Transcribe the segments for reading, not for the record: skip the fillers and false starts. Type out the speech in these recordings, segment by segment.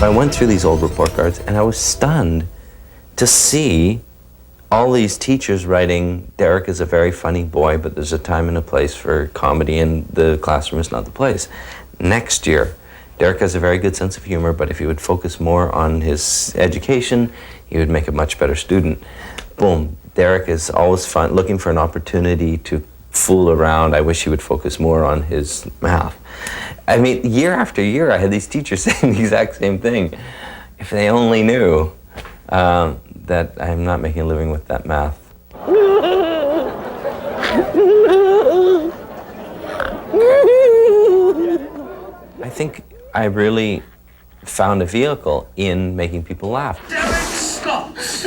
I went through these old report cards and I was stunned to see all these teachers writing, Derek is a very funny boy, but there's a time and a place for comedy and the classroom is not the place. Next year, Derek has a very good sense of humor, but if he would focus more on his education, he would make a much better student. Boom, Derek is always fun, looking for an opportunity to fool around. I wish he would focus more on his math. I mean, year after year, I had these teachers saying the exact same thing. If they only knew that I'm not making a living with that math. I think I really found a vehicle in making people laugh. Derek stops.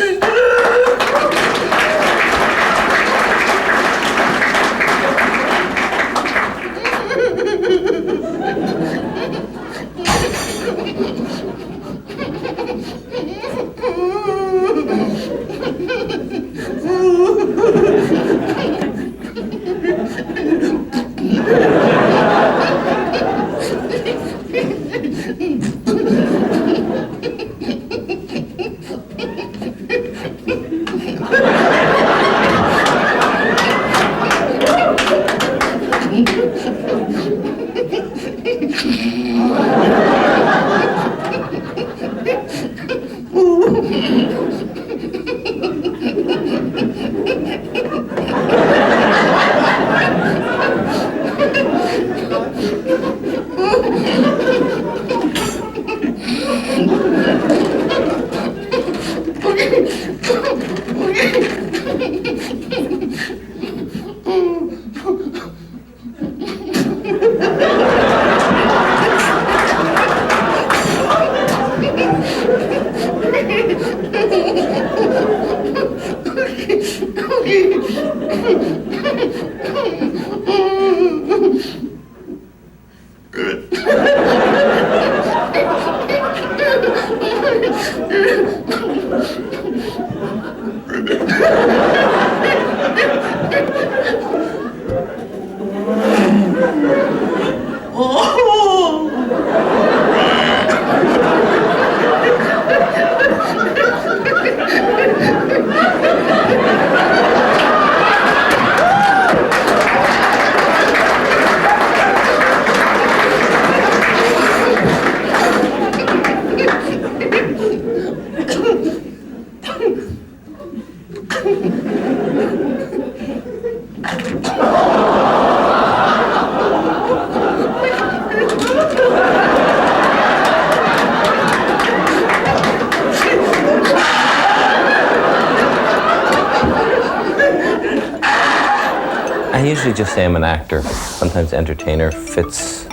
I usually just say I'm an actor. Sometimes entertainer fits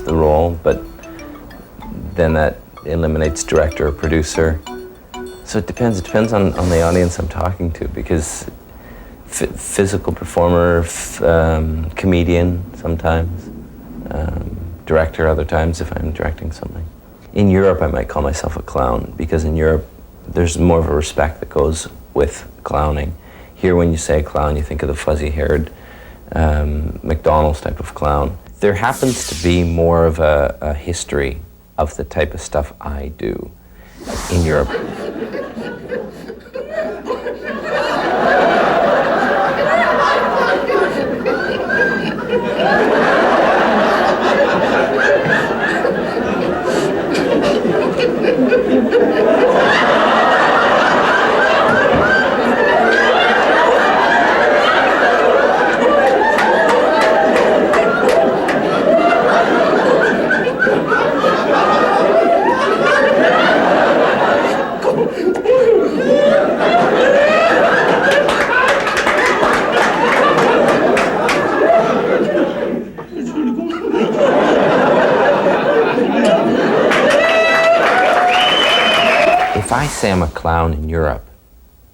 the role, but then that eliminates director or producer. So it depends. It depends on the audience I'm talking to, because physical performer, comedian sometimes, director other times if I'm directing something. In Europe, I might call myself a clown, because in Europe, there's more of a respect that goes with clowning. Here, when you say clown, you think of the fuzzy-haired McDonald's type of clown. There happens to be more of a history of the type of stuff I do in Europe. If I say I'm a clown in Europe,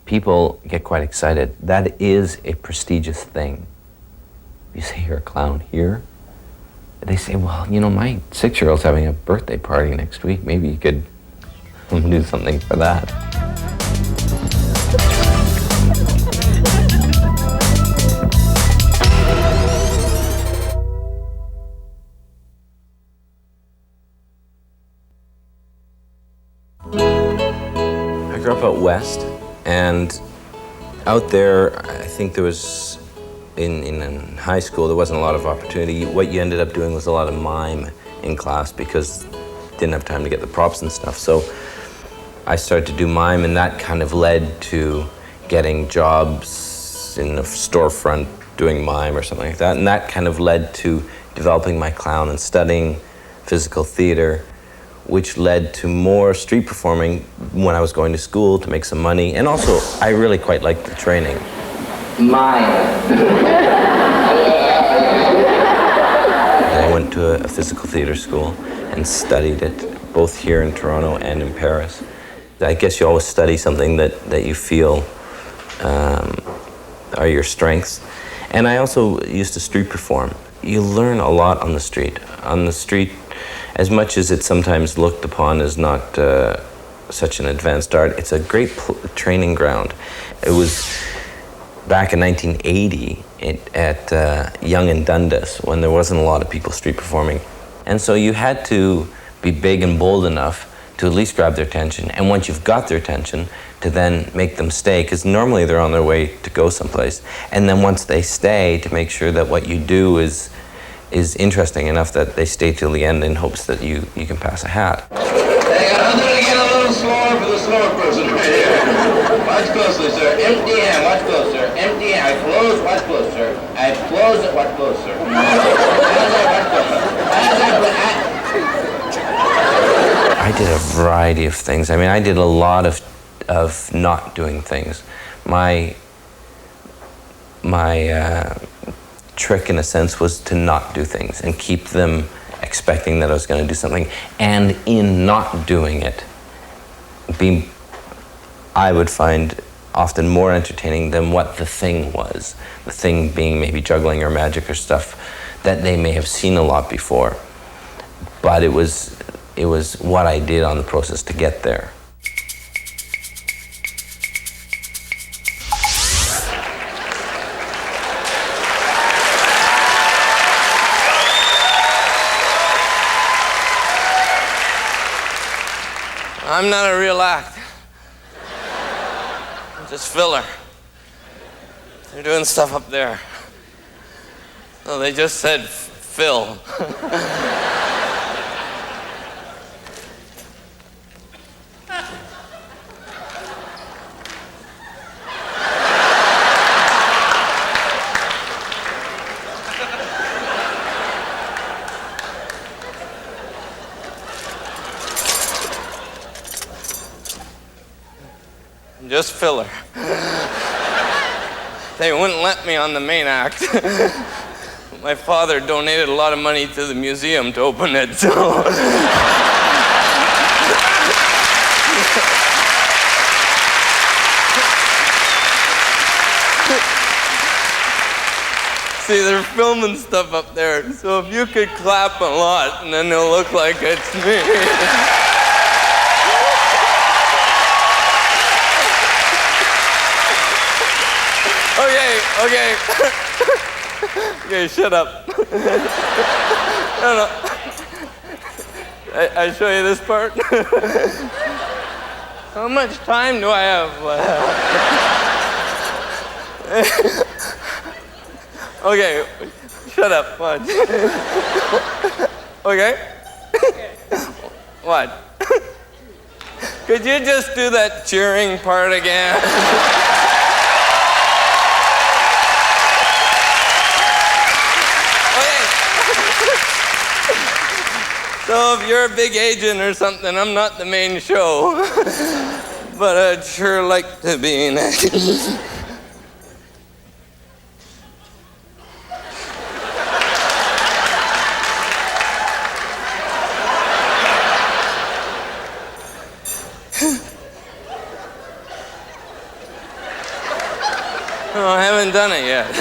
people get quite excited. That is a prestigious thing. You say you're a clown here, they say, well, you know, my 6-year-old's having a birthday party next week. Maybe you could do something for that. And out there, I think there was, in high school, there wasn't a lot of opportunity. What you ended up doing was a lot of mime in class because didn't have time to get the props and stuff. So I started to do mime, and that kind of led to getting jobs in a storefront doing mime or something like that. And that kind of led to developing my clown and studying physical theater, which led to more street performing when I was going to school to make some money. And also, I really quite liked the training. I went to a physical theater school and studied it, both here in Toronto and in Paris. I guess you always study something that you feel are your strengths. And I also used to street perform. You learn a lot on the street. On the street, as much as it's sometimes looked upon as not such an advanced art, it's a great training ground. It was back in 1980 at Yonge and Dundas, when there wasn't a lot of people street performing. And so you had to be big and bold enough to at least grab their attention. And once you've got their attention, to then make them stay, because normally they're on their way to go someplace. And then once they stay, to make sure that what you do is interesting enough that they stay till the end in hopes that you can pass a hat. Hey, I'm going to get a little slower for the slower person right here. Watch closely, sir. Empty hand, watch closer. Empty hand. I close, watch closer. I close it, watch closer. I did a variety of things. I mean, I did a lot of not doing things. My trick, in a sense, was to not do things and keep them expecting that I was going to do something. And in not doing it, I would find often more entertaining than what the thing was. The thing being maybe juggling or magic or stuff that they may have seen a lot before. But it was what I did on the process to get there. I'm not a real act. I'm just filler. They're doing stuff up there. So they just said Phil. Just filler. They wouldn't let me on the main act. My father donated a lot of money to the museum to open it, so. See, they're filming stuff up there, so if you could clap a lot, and then it'll look like it's me. Okay. Okay, shut up. No. I show you this part. How much time do I have left? Okay, shut up. Watch. Okay? What? Could you just do that cheering part again? So if you're a big agent or something, I'm not the main show. But I'd sure like to be in it. Oh, I haven't done it yet.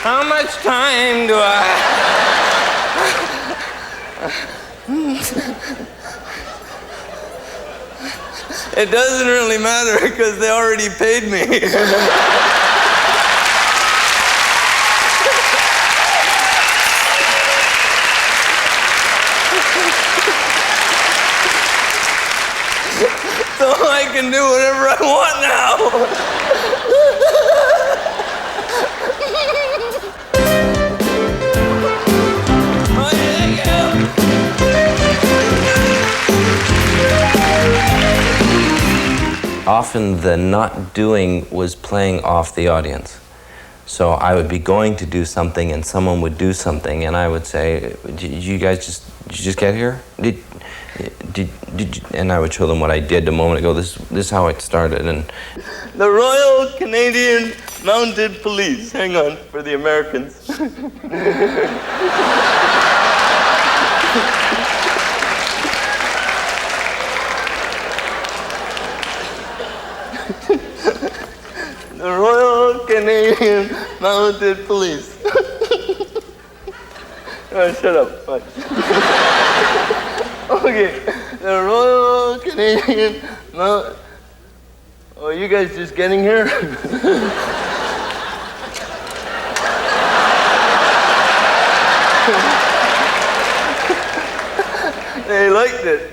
How much time do I... It doesn't really matter because they already paid me. do whatever I want now. Often the not doing was playing off the audience. So I would be going to do something and someone would do something and I would say, did you just get here? And I would show them what I did a moment ago. This is how it started. And the Royal Canadian Mounted Police. Hang on, for the Americans. The Royal Canadian Mounted Police. Oh, shut up. Fine. Okay, the Royal Canadian Mounted... Oh, you guys just getting here? They liked it.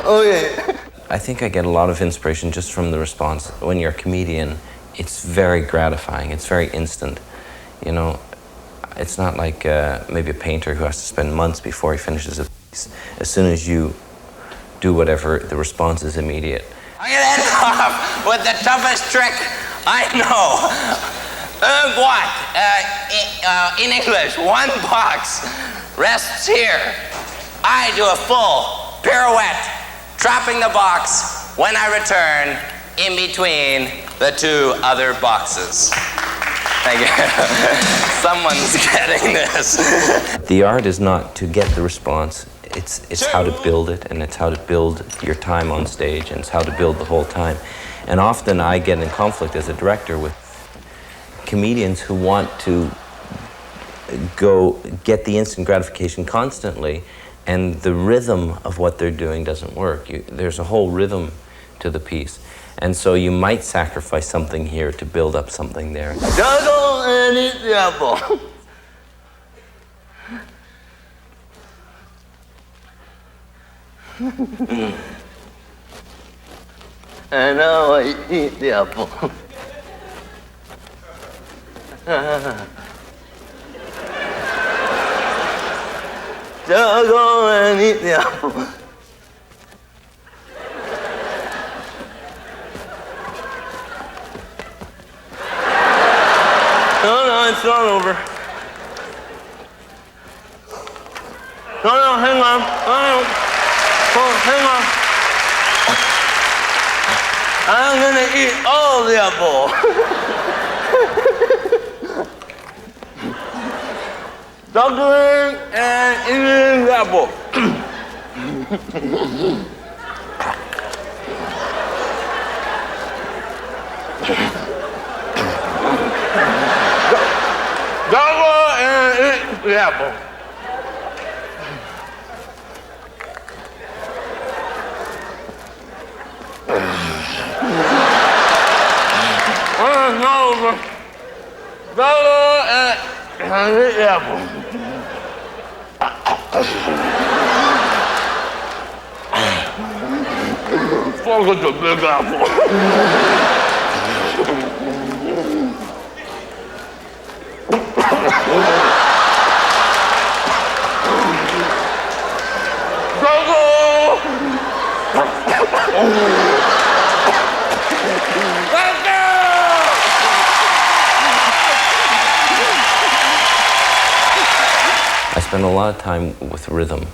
Okay. I think I get a lot of inspiration just from the response. When you're a comedian, it's very gratifying. It's very instant. You know, it's not like maybe a painter who has to spend months before he finishes a piece. As soon as you do whatever, the response is immediate. I'm gonna end off with the toughest trick I know. What? In English, one box rests here. I do a full pirouette, dropping the box when I return in between the two other boxes. Thank you. Someone's getting this. The art is not to get the response. It's how to build it, and it's how to build your time on stage, and it's how to build the whole time. And often I get in conflict as a director with comedians who want to go get the instant gratification constantly, and the rhythm of what they're doing doesn't work. There's a whole rhythm to the piece. And so you might sacrifice something here to build up something there. Juggle and eat the apple. And now I eat the apple. Juggle and eat the apple. No, it's not over. No, hang on. Oh, hang on. I'm gonna eat all the apple. Juggling and eating the apple. Juggle and eat the apple. It's not over. Juggle and eat the apple. Fuck with the big apple. Juggle! Let's go! I spend a lot of time with rhythm,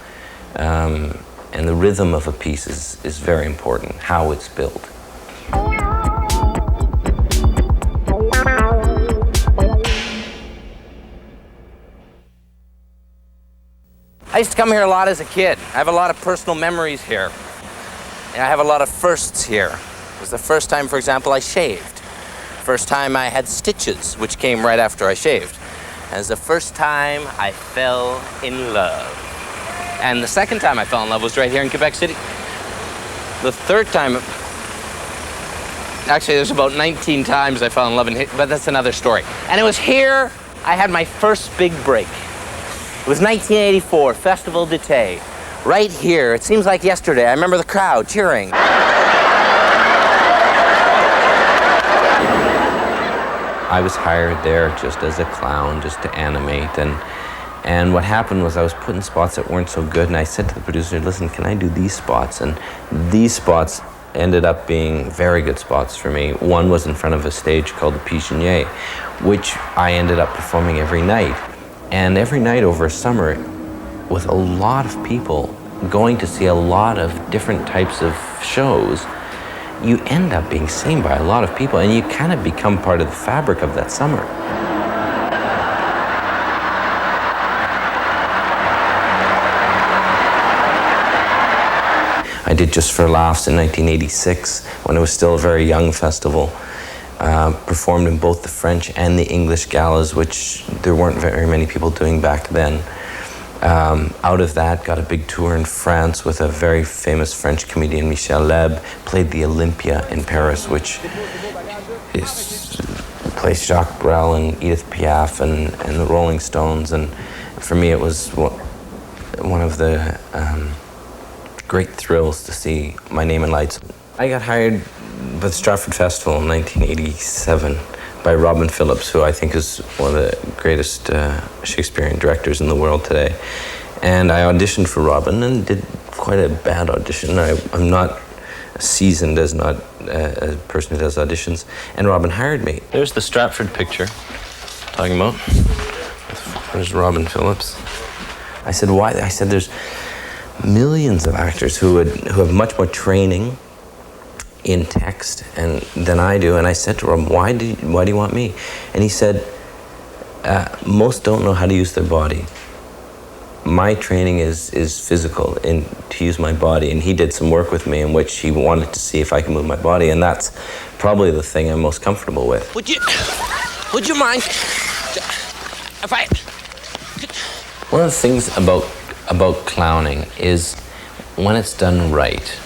and the rhythm of a piece is very important, how it's built. I used to come here a lot as a kid. I have a lot of personal memories here. And I have a lot of firsts here. It was the first time, for example, I shaved. First time I had stitches, which came right after I shaved. And it was the first time I fell in love. And the second time I fell in love was right here in Quebec City. The third time, actually there's about 19 times I fell in love, but that's another story. And it was here I had my first big break. It was 1984, Festival d'été. Right here, it seems like yesterday. I remember the crowd cheering. I was hired there just as a clown, just to animate, and what happened was I was put in spots that weren't so good, and I said to the producer, listen, can I do these spots? And these spots ended up being very good spots for me. One was in front of a stage called the Pigeonnier, which I ended up performing every night. And every night over summer, with a lot of people going to see a lot of different types of shows, you end up being seen by a lot of people, and you kind of become part of the fabric of that summer. I did Just for Laughs in 1986, when it was still a very young festival. Performed in both the French and the English galas, which there weren't very many people doing back then. Out of that, got a big tour in France with a very famous French comedian, Michel Leb. Played the Olympia in Paris, which plays Jacques Brel and Edith Piaf and the Rolling Stones. And for me, it was one of the great thrills to see my name in lights. I got hired by the Stratford Festival in 1987 by Robin Phillips, who I think is one of the greatest Shakespearean directors in the world today. And I auditioned for Robin and did quite a bad audition. I'm not seasoned as not a person who does auditions. And Robin hired me. There's the Stratford picture talking about. There's Robin Phillips. I said, why? I said, there's millions of actors who have much more training in text than I do, and I said to Rob, why do you want me? And he said, most don't know how to use their body. My training is physical, and to use my body, and he did some work with me in which he wanted to see if I can move my body, and that's probably the thing I'm most comfortable with. Would you mind if I... One of the things about clowning is when it's done right,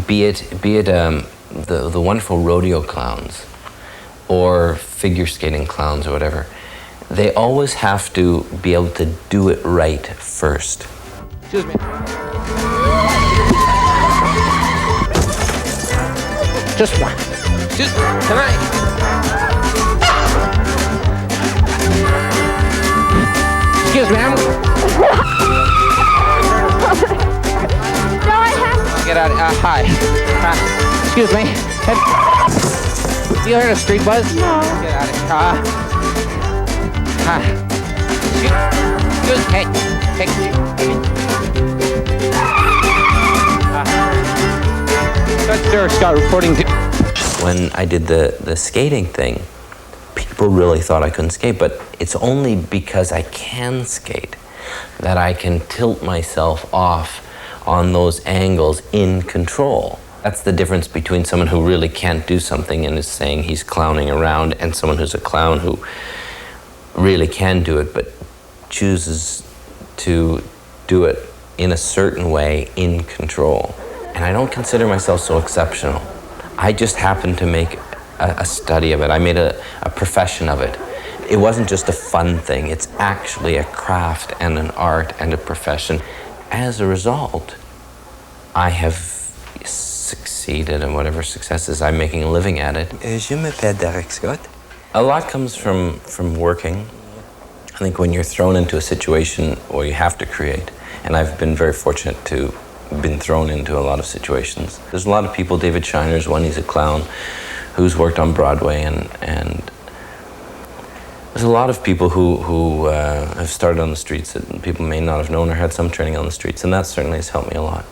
be it the wonderful rodeo clowns or figure skating clowns or whatever, they always have to be able to do it right first. Excuse me. Just one. Excuse me. Can I? Excuse me, Get out. Hi. Excuse me. You heard a street buzz? No. Get out of here. Hi. Excuse me. Judge Derek Scott reporting to... When I did the skating thing, people really thought I couldn't skate, but it's only because I can skate that I can tilt myself off on those angles in control. That's the difference between someone who really can't do something and is saying he's clowning around and someone who's a clown who really can do it but chooses to do it in a certain way in control. And I don't consider myself so exceptional. I just happen to make a study of it. I made a profession of it. It wasn't just a fun thing. It's actually a craft and an art and a profession. As a result, I have succeeded in whatever successes I'm making a living at it. Je m'appelle Derek Scott. A lot comes from working. I think when you're thrown into a situation where you have to create, and I've been very fortunate to been thrown into a lot of situations. There's a lot of people, David Shiner's one, he's a clown, who's worked on Broadway, and there's a lot of people who have started on the streets that people may not have known or had some training on the streets, and that certainly has helped me a lot.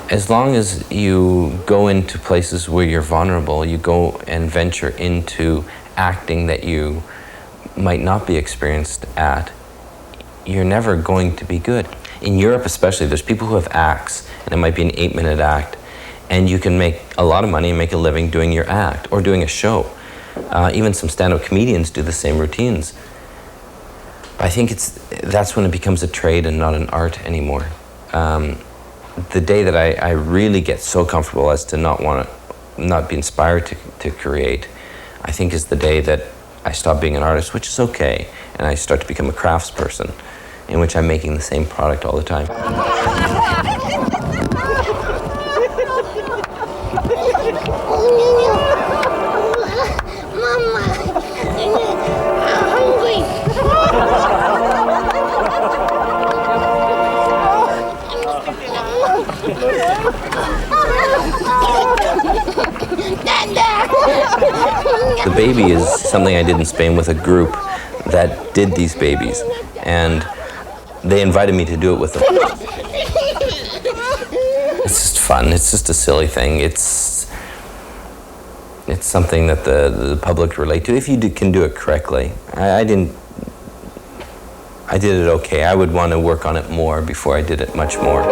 as long as you go into places where you're vulnerable, you go and venture into acting that you might not be experienced at, you're never going to be good. In Europe especially, there's people who have acts, and it might be an 8-minute act, and you can make a lot of money and make a living doing your act or doing a show. Even some stand-up comedians do the same routines. I think that's when it becomes a trade and not an art anymore. The day that I really get so comfortable as to not be inspired to create, I think is the day that I stop being an artist, which is okay, and I start to become a craftsperson, in which I'm making the same product all the time. Mama, I'm hungry. The baby is something I did in Spain with a group that did these babies, and they invited me to do it with them. It's just fun. It's just a silly thing. It's something that the public relate to if you can do it correctly. I did it okay. I would want to work on it more before I did it much more.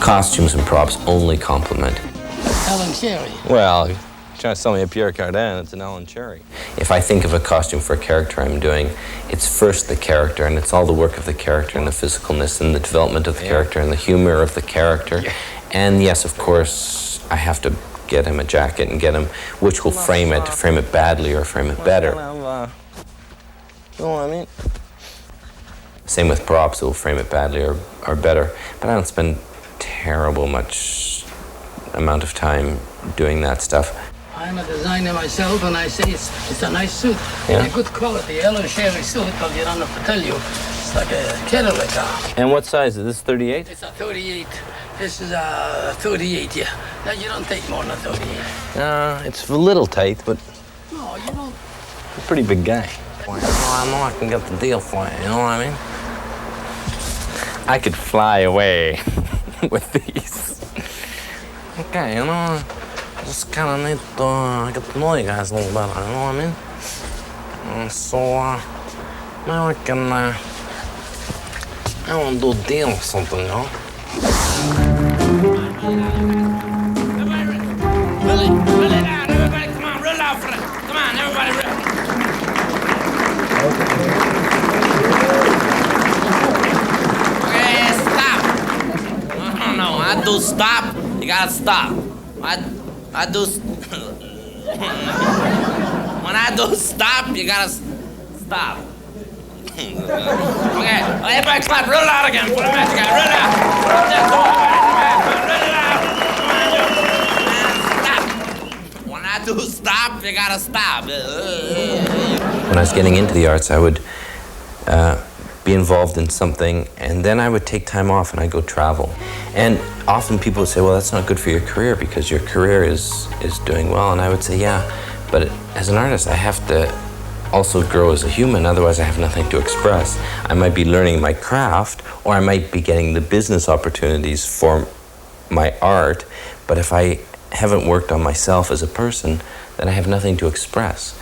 Costumes and props only complement. Alan Cherry. Well, you're trying to sell me a Pierre Cardin, it's an Alan Cherry. If I think of a costume for a character I'm doing, it's first the character, and it's all the work of the character and the physicalness and the development of the character and the humor of the character. And yes, of course, I have to get him a jacket and get him, which will frame it badly or frame it better. You know what I mean? Same with props, it will frame it badly or better. But I don't spend terrible much amount of time doing that stuff. I'm a designer myself, and I say it's a nice suit. Yeah. A good quality, Alan Cherry suit, because you don't have to tell you. It's like a Cadillac. And what size is this, 38? It's a 38. This is a 38, yeah. Now, you don't take more than 38. It's a little tight, but No, you don't. I'm a pretty big guy. I know I can get the deal for you, you know what I mean? I could fly away with these. Okay, you know, just kind of need to get to know you guys a little better, you know what I mean? So, now I can, I want to do a deal or something, you know? Roll it out, everybody, come on, roll out for it. Come on, everybody, roll. Okay, stop. No, I do stop. You gotta stop. I do. When I do stop, you gotta stop. Okay, everybody clap, roll out again. Put it back together, roll out. That's all, everybody, roll it out. Stop. When I do stop, you gotta stop. When I was getting into the arts, I would be involved in something, and then I would take time off and I'd go travel. And often people would say, well, that's not good for your career because your career is doing well. And I would say, yeah, but as an artist, I have to also grow as a human, otherwise I have nothing to express. I might be learning my craft, or I might be getting the business opportunities for my art, but if I haven't worked on myself as a person, then I have nothing to express.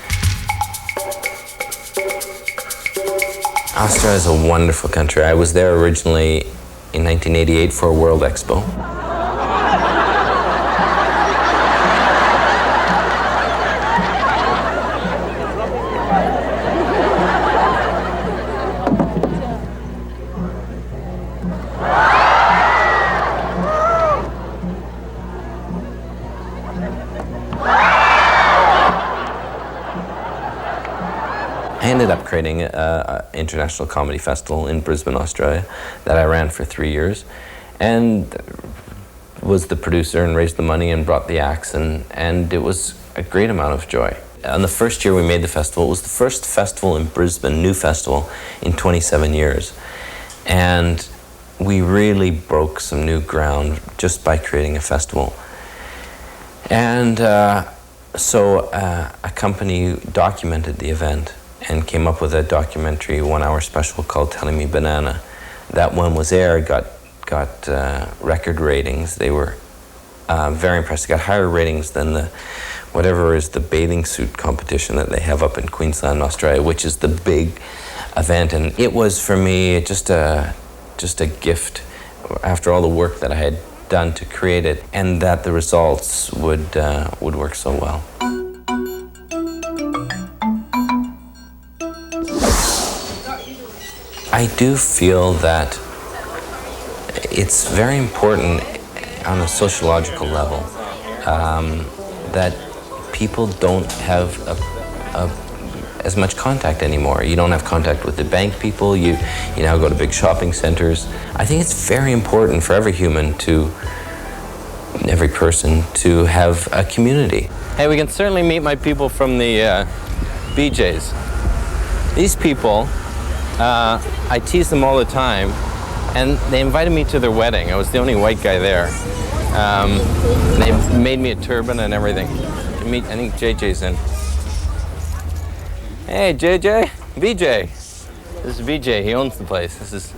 Austria is a wonderful country. I was there originally in 1988 for a World Expo. I ended up creating an international comedy festival in Brisbane, Australia, that I ran for 3 years, and was the producer and raised the money and brought the acts, and it was a great amount of joy. On the first year we made the festival, it was the first festival in Brisbane, new festival, in 27 years. And we really broke some new ground just by creating a festival. And so a company documented the event and came up with a documentary 1-hour special called Telling Me Banana. That one was aired, got record ratings. They were very impressed. It got higher ratings than the whatever is the bathing suit competition that they have up in Queensland, Australia, which is the big event. And it was for me just a gift after all the work that I had done to create it, and that the results would work so well. I do feel that it's very important on a sociological level that people don't have as much contact anymore. You don't have contact with the bank people, you now go to big shopping centers. I think it's very important for every human every person to have a community. Hey, we can certainly meet my people from the BJ's. These people, I tease them all the time, and they invited me to their wedding. I was the only white guy there. They made me a turban and everything. I think JJ's in. Hey, JJ, BJ. This is BJ, he owns the place. This is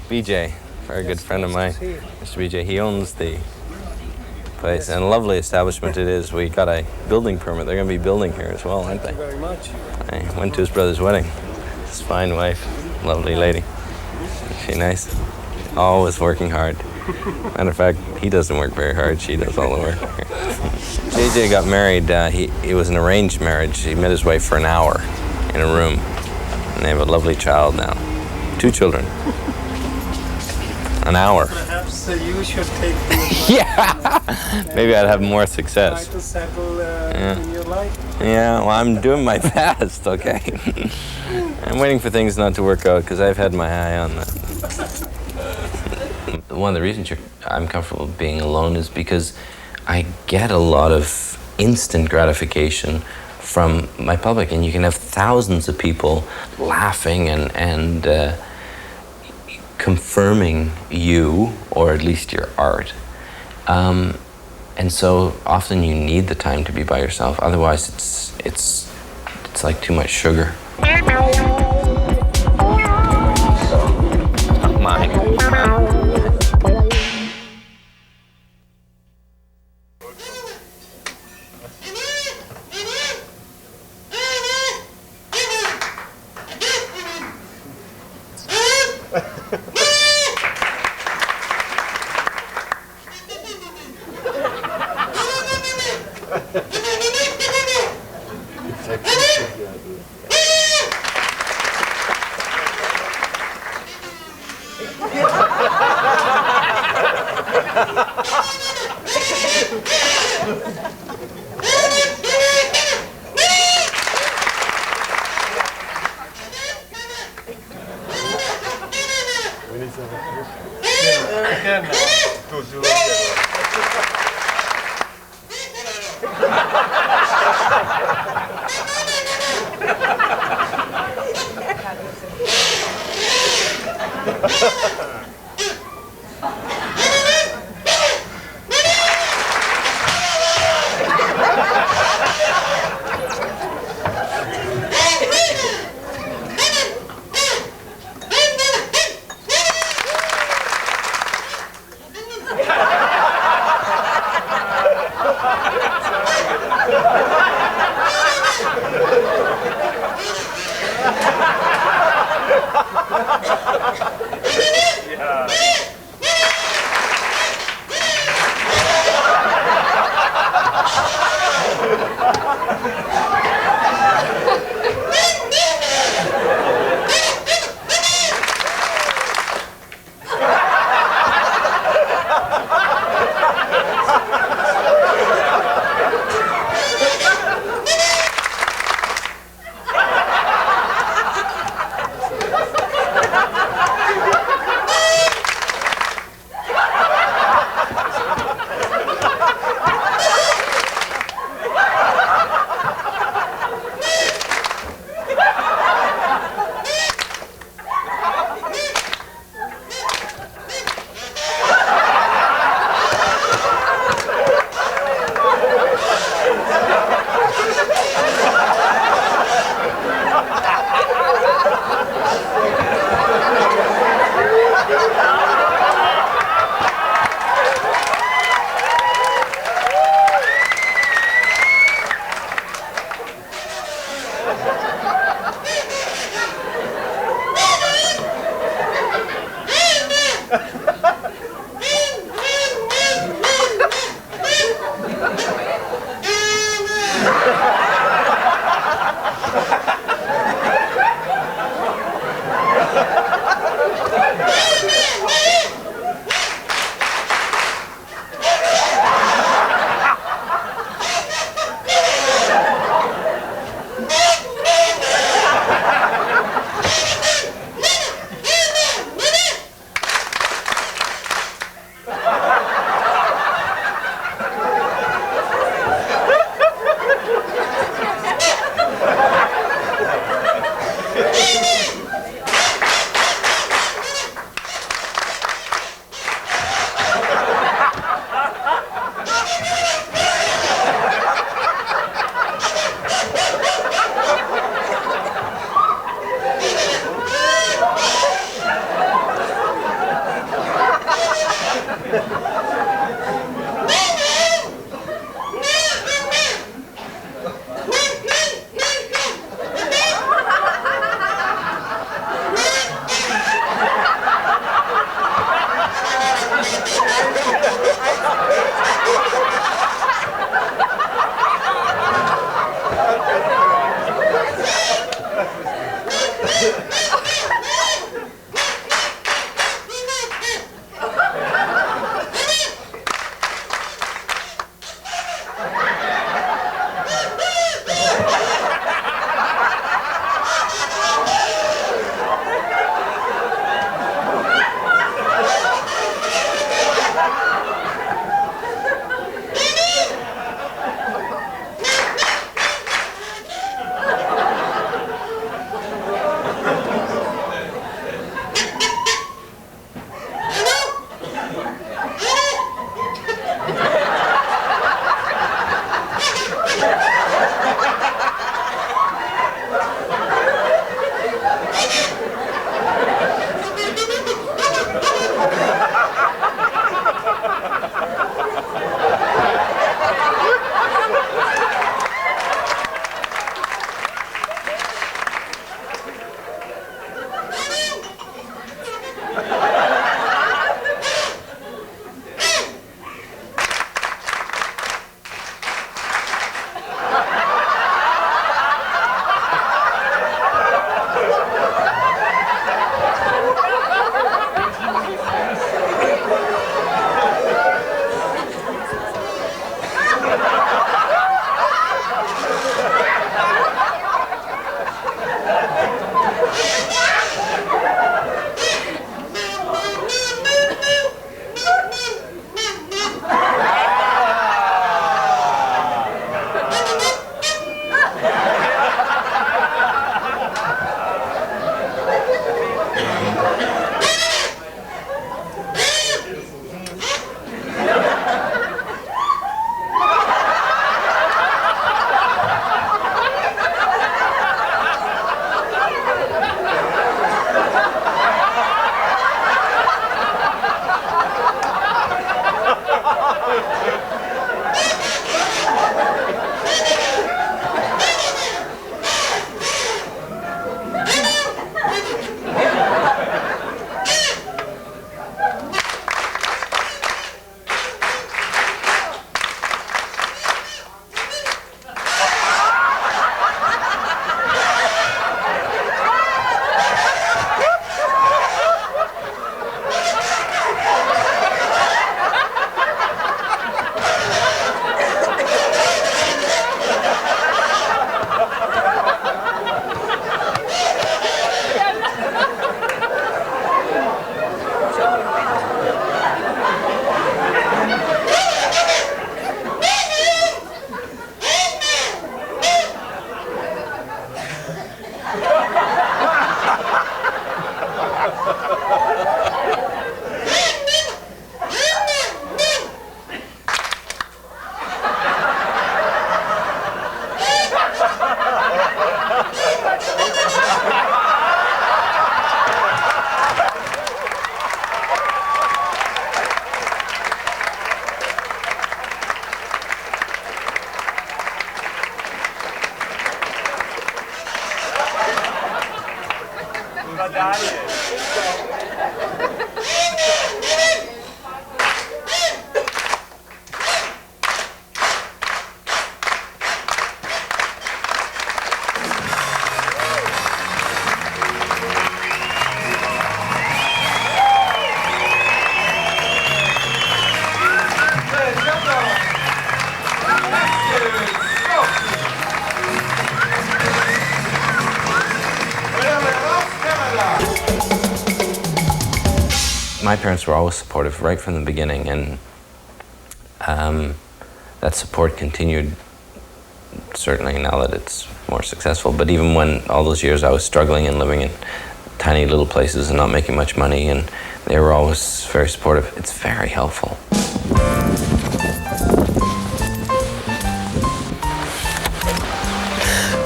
BJ, very good friend of mine. Mr. BJ, he owns the place, and a lovely establishment it is. We got a building permit. They're gonna be building here as well, aren't they? Thank you very much. I went to his brother's wedding. His fine wife, lovely lady. Is she nice? Always working hard. Matter of fact, he doesn't work very hard. She does all the work. JJ got married. It was an arranged marriage. He met his wife for an hour in a room. And they have a lovely child now. 2 children. An hour. Perhaps you should take Yeah. Maybe I'd have more try success. to settle in your life. Yeah, well, I'm doing my best, okay? I'm waiting for things not to work out because I've had my eye on that. One of the reasons I'm comfortable being alone is because I get a lot of instant gratification from my public, and you can have thousands of people laughing and confirming you, or at least your art. And so often you need the time to be by yourself. Otherwise, it's like too much sugar. Not mine. my parents were always supportive right from the beginning, and that support continued certainly now that it's more successful. But even when all those years I was struggling and living in tiny little places and not making much money, and they were always very supportive. It's very helpful.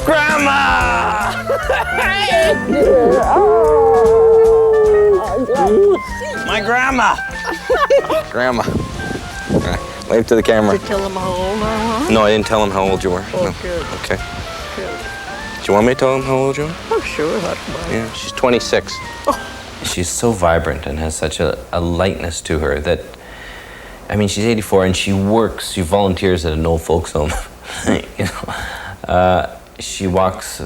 Grandma! My grandma! Grandma. Wave to the camera. Did you tell them how old I was? No, I didn't tell him how old you were. Oh, No. good. Okay. Good. Do you want me to tell him how old you are? Oh, sure, that's fine. Yeah, she's 26. She's so vibrant and has such a lightness to her that, I mean, she's 84 and she works, she volunteers at an old folks home. You know, she walks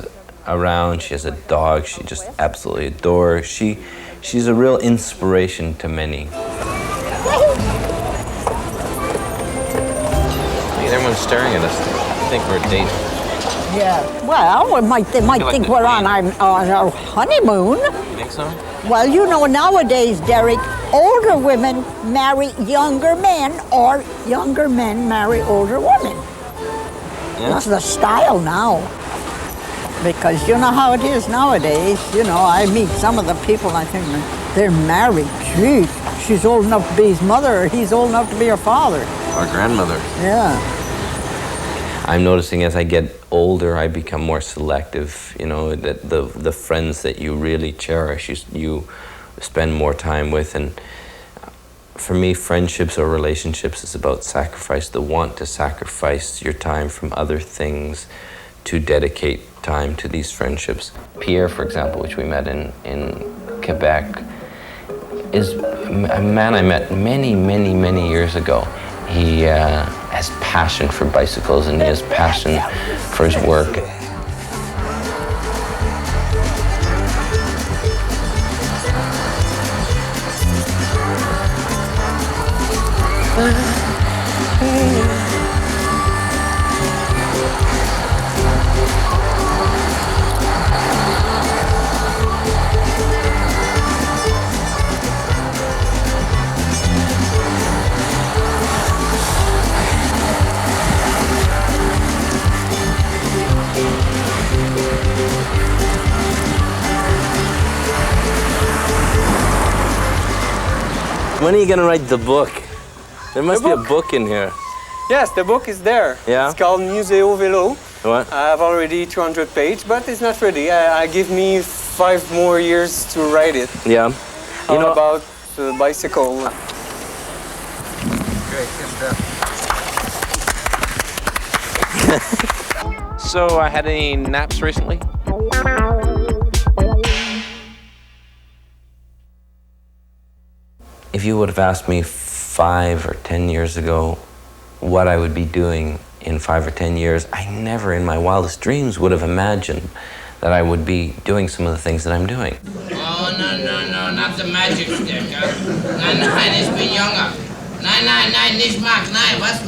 around, she has a dog she just absolutely adores. She's a real inspiration to many. Everyone's staring at us. I think we're dating. Yeah. Well, they might like think the we're on Queen. our honeymoon. You think so? Well, you know, nowadays, Derek, older women marry younger men, or younger men marry older women. Yeah. It's the style now. Because you know how it is nowadays. You know, I meet some of the people and I think they're married. Gee, she's old enough to be his mother, or he's old enough to be her father. Our grandmother. Yeah. I'm noticing as I get older, I become more selective. You know, that the friends that you really cherish, you spend more time with. And for me, friendships or relationships is about sacrifice, the want to sacrifice your time from other things to dedicate time to these friendships. Pierre, for example, which we met in Quebec, is a man I met many, many, many years ago. He has passion for bicycles and he has passion for his work. When are you going to write the book? There must be a book in here. Yes, the book is there. Yeah? It's called Museo Vélo. What? I have already 200 pages, but it's not ready. I give me 5 more years to write it. Yeah. You All know, about the bicycle. so I had any naps recently? If you would have asked me 5 or 10 years ago what I would be doing in 5 or 10 years, I never in my wildest dreams would have imagined that I would be doing some of the things that I'm doing. Oh, no, not the magic stick, huh? Nein, ich bin jünger. Nein, nicht mag, nein, was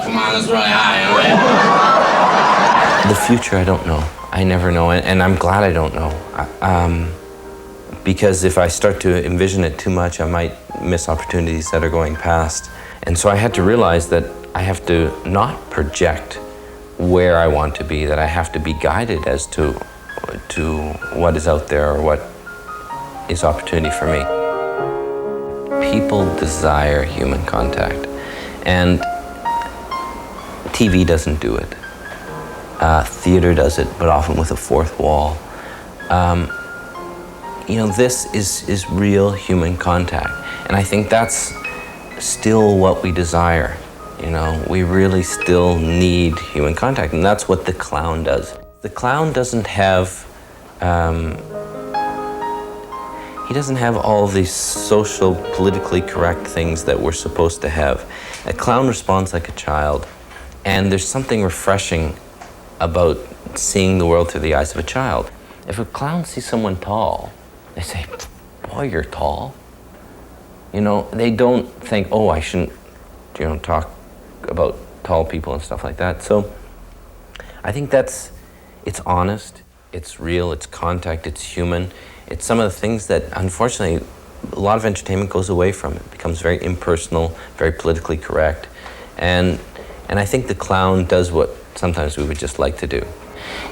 Come on, it's really high, The future, I don't know. I never know, and I'm glad I don't know. Because if I start to envision it too much, I might miss opportunities that are going past. And so I had to realize that I have to not project where I want to be, that I have to be guided as to what is out there or what is opportunity for me. People desire human contact, and TV doesn't do it. Theater does it, but often with a fourth wall. You know, this is real human contact, and I think that's still what we desire. You know, we really still need human contact, and that's what the clown does. The clown doesn't have, He doesn't have all these social, politically correct things that we're supposed to have. A clown responds like a child, and there's something refreshing about seeing the world through the eyes of a child. If a clown sees someone tall, they say, boy, you're tall. You know, they don't think, oh, I shouldn't, you know, talk about tall people and stuff like that. So I think it's honest, it's real, it's contact, it's human. It's some of the things that, unfortunately, a lot of entertainment goes away from. It becomes very impersonal, very politically correct. And I think the clown does what sometimes we would just like to do.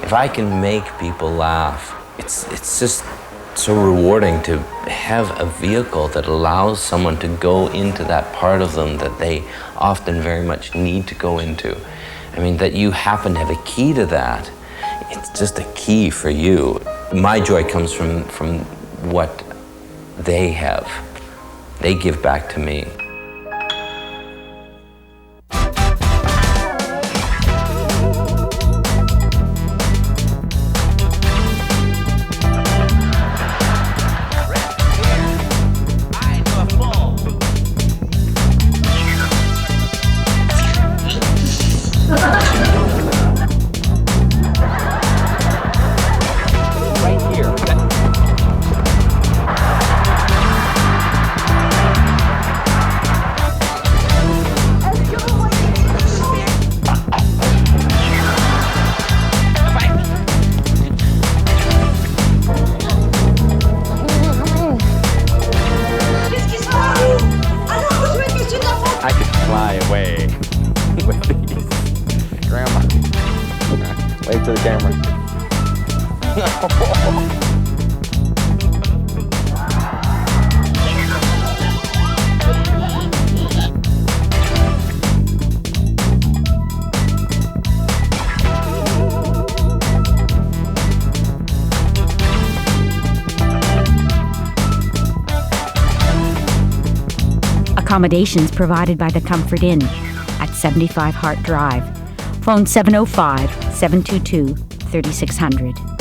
If I can make people laugh, it's just so rewarding to have a vehicle that allows someone to go into that part of them that they often very much need to go into. I mean, that you happen to have a key to that. It's just a key for you. My joy comes from what they have. They give back to me. I could fly away with these. Grandma. Wave to the camera. Accommodations provided by the Comfort Inn at 75 Hart Drive. Phone 705-722-3600.